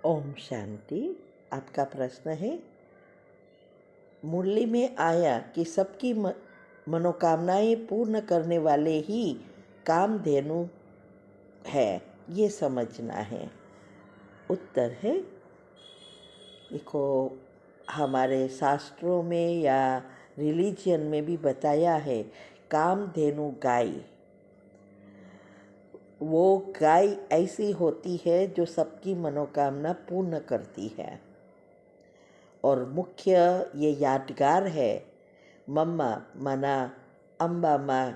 ओम शांति। आपका प्रश्न है, मुरली में आया कि सबकी मनोकामनाएं पूर्ण करने वाले ही कामधेनु है, ये समझना है। उत्तर है, देखो, हमारे शास्त्रों में या रिलीजियन में भी बताया है, कामधेनु गाय, वो गाय ऐसी होती है जो सबकी मनोकामना पूर्ण करती है। और मुख्य ये यादगार है, मम्मा माना अम्बा माँ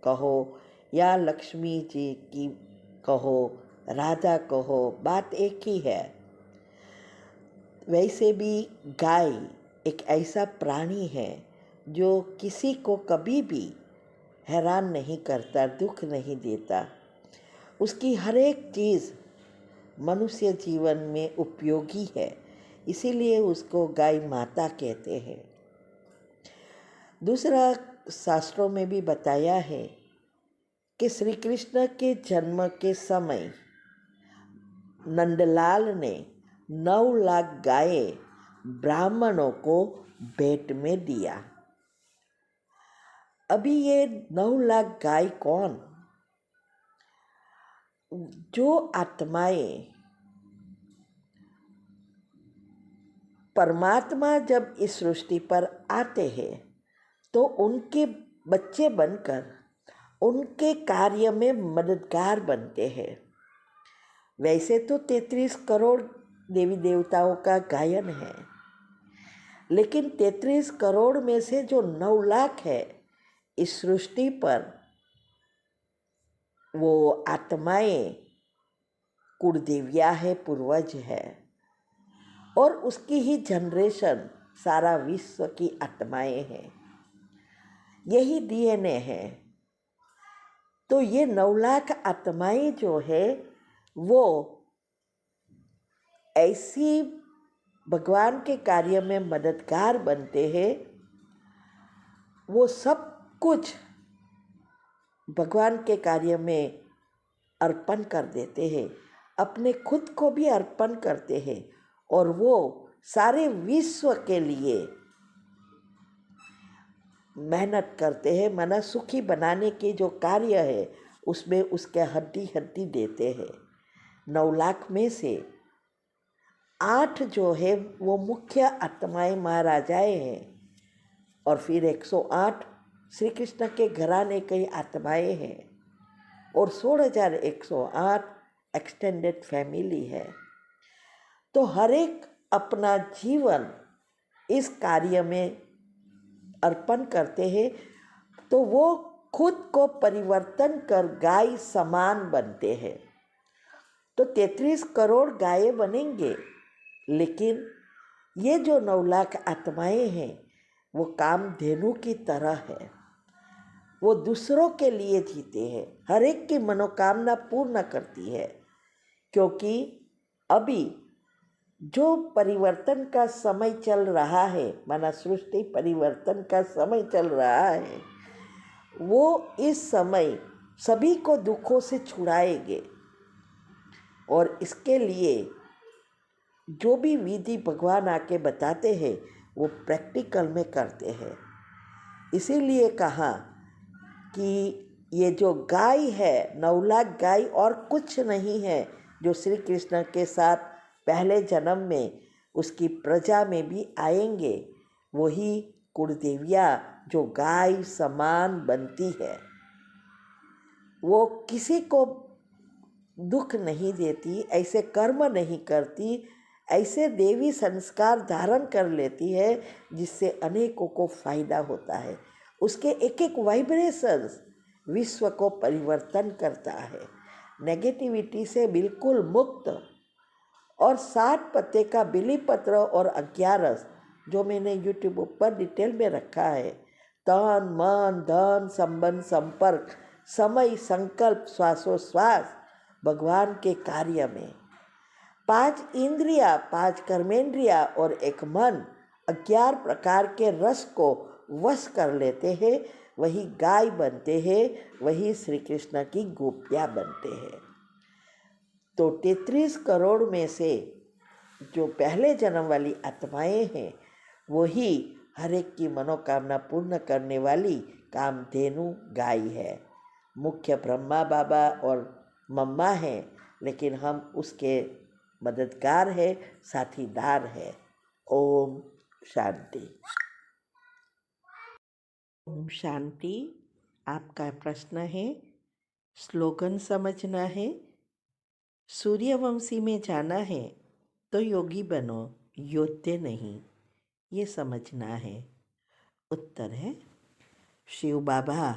कहो या लक्ष्मी जी की कहो, राधा कहो, बात एक ही है। वैसे भी गाय एक ऐसा प्राणी है जो किसी को कभी भी हैरान नहीं करता, दुख नहीं देता। उसकी हर एक चीज़ मनुष्य जीवन में उपयोगी है, इसीलिए उसको गाय माता कहते हैं। दूसरा, शास्त्रों में भी बताया है कि श्री कृष्ण के जन्म के समय नंदलाल ने 9 लाख गायें ब्राह्मणों को भेंट में दिया। अभी ये 9 लाख गाय कौन? जो आत्माएं परमात्मा जब इस सृष्टि पर आते हैं तो उनके बच्चे बनकर उनके कार्य में मददगार बनते हैं। वैसे तो 33 करोड़ देवी देवताओं का गायन है, लेकिन 33 करोड़ में से जो 9 लाख है इस सृष्टि पर, वो आत्माएं कुलदेविया है, पूर्वज है, और उसकी ही जनरेशन सारा विश्व की आत्माएं हैं। यही डीएनए है। तो ये 9 लाख आत्माएं जो है वो ऐसी भगवान के कार्य में मददगार बनते हैं। वो सब कुछ भगवान के कार्य में अर्पण कर देते हैं, अपने खुद को भी अर्पण करते हैं, और वो सारे विश्व के लिए मेहनत करते हैं। माना सुखी बनाने के जो कार्य है उसमें उसके हड्डी हड्डी देते हैं। 9 लाख में से 8 जो है वो मुख्य आत्माएं महाराजाएं हैं, और फिर 108 श्री कृष्ण के घराने की आत्माएं हैं, और 16,108 एक्सटेंडेड फैमिली है। तो हर एक अपना जीवन इस कार्य में अर्पण करते हैं, तो वो खुद को परिवर्तन कर गाय समान बनते हैं। तो 33 करोड़ गायें बनेंगे, लेकिन ये जो 9 लाख आत्माएं हैं वो कामधेनु की तरह है। वो दूसरों के लिए जीते हैं, हर एक की मनोकामना पूर्ण करती है। क्योंकि अभी जो परिवर्तन का समय चल रहा है, माना सृष्टि परिवर्तन का समय चल रहा है, वो इस समय सभी को दुखों से छुड़ाएंगे। और इसके लिए जो भी विधि भगवान आके बताते हैं वो प्रैक्टिकल में करते हैं। इसीलिए कहा कि ये जो गाय है, 9 लाख गाय और कुछ नहीं है, जो श्री कृष्ण के साथ पहले जन्म में उसकी प्रजा में भी आएंगे, वही कुलदेविया जो गाय समान बनती है। वो किसी को दुख नहीं देती, ऐसे कर्म नहीं करती, ऐसे देवी संस्कार धारण कर लेती है जिससे अनेकों को फायदा होता है। उसके एक एक वाइब्रेशंस विश्व को परिवर्तन करता है। नेगेटिविटी से बिल्कुल मुक्त। और 60 पत्ते का बिली पत्र और 11 जो मैंने यूट्यूब पर डिटेल में रखा है, तन मन धन संबंध संपर्क समय संकल्प श्वासोश्वास भगवान के कार्य में 5 इंद्रिया 5 कर्मेंद्रिया और एक मन 11 प्रकार के रस को वश कर लेते हैं, वही गाय बनते हैं, वही श्री कृष्ण की गोपियाँ बनते हैं। तो 33 करोड़ में से जो पहले जन्म वाली आत्माएं हैं वही हर एक की मनोकामना पूर्ण करने वाली कामधेनु गाय है। मुख्य ब्रह्मा बाबा और मम्मा हैं, लेकिन हम उसके मददगार है, साथीदार है। ओम शांति। ओम शांति। आपका प्रश्न है, स्लोगन समझना है। सूर्यवंशी में जाना है तो योगी बनो, योद्धा नहीं, ये समझना है। उत्तर है, शिव बाबा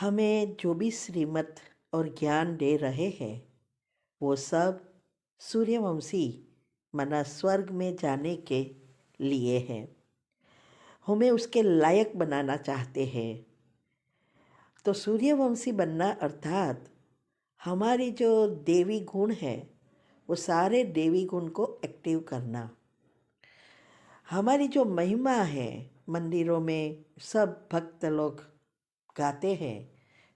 हमें जो भी श्रीमत और ज्ञान दे रहे हैं वो सब सूर्यवंशी मना स्वर्ग में जाने के लिए है। हमें उसके लायक बनाना चाहते हैं। तो सूर्यवंशी बनना अर्थात हमारी जो देवी गुण है वो सारे देवी गुण को एक्टिव करना। हमारी जो महिमा है, मंदिरों में सब भक्त लोग गाते हैं,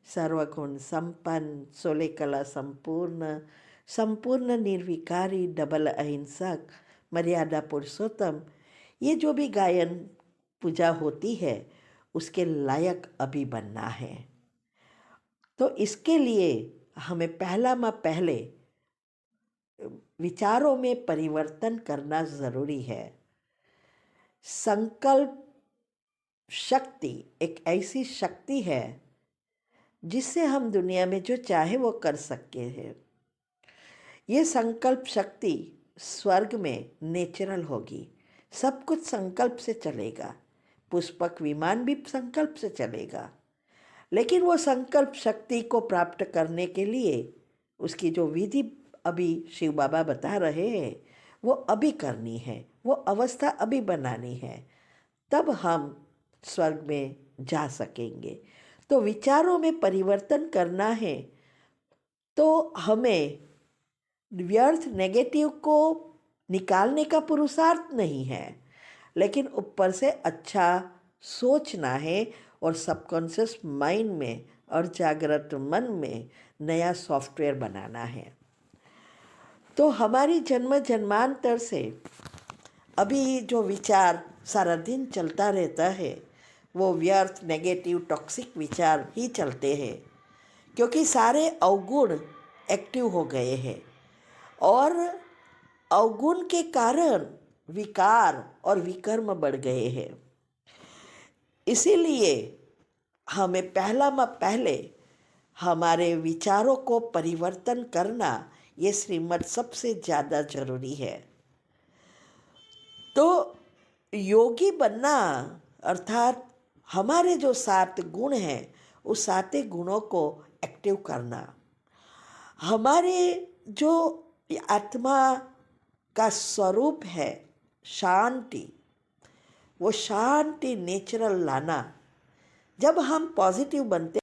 सर्वगुण संपन्न, 16 कला संपूर्ण, संपूर्ण निर्विकारी, डबल अहिंसक, मर्यादा पुरुषोत्तम, ये जो भी गायन पूजा होती है उसके लायक अभी बनना है। तो इसके लिए हमें पहले विचारों में परिवर्तन करना ज़रूरी है। संकल्प शक्ति एक ऐसी शक्ति है जिससे हम दुनिया में जो चाहे वो कर सकते हैं। ये संकल्प शक्ति स्वर्ग में नेचुरल होगी। सब कुछ संकल्प से चलेगा। पुष्पक विमान भी संकल्प से चलेगा। लेकिन वो संकल्प शक्ति को प्राप्त करने के लिए उसकी जो विधि अभी शिव बाबा बता रहे हैं वो अभी करनी है, वो अवस्था अभी बनानी है, तब हम स्वर्ग में जा सकेंगे। तो विचारों में परिवर्तन करना है तो हमें व्यर्थ नेगेटिव को निकालने का पुरुषार्थ नहीं है, लेकिन ऊपर से अच्छा सोचना है और सबकॉन्शियस माइंड में और जागृत मन में नया सॉफ्टवेयर बनाना है। तो हमारी जन्म जन्मांतर से अभी जो विचार सारा दिन चलता रहता है वो व्यर्थ नेगेटिव टॉक्सिक विचार ही चलते हैं, क्योंकि सारे अवगुण एक्टिव हो गए हैं और अवगुण के कारण विकार और विकर्म बढ़ गए हैं। इसीलिए हमें पहले हमारे विचारों को परिवर्तन करना ये श्रीमत सबसे ज़्यादा ज़रूरी है। तो योगी बनना अर्थात हमारे जो 7 गुण हैं उस 7 गुणों को एक्टिव करना। हमारे जो आत्मा का स्वरूप है शांति, वो शांति नेचुरल लाना। जब हम पॉजिटिव बनते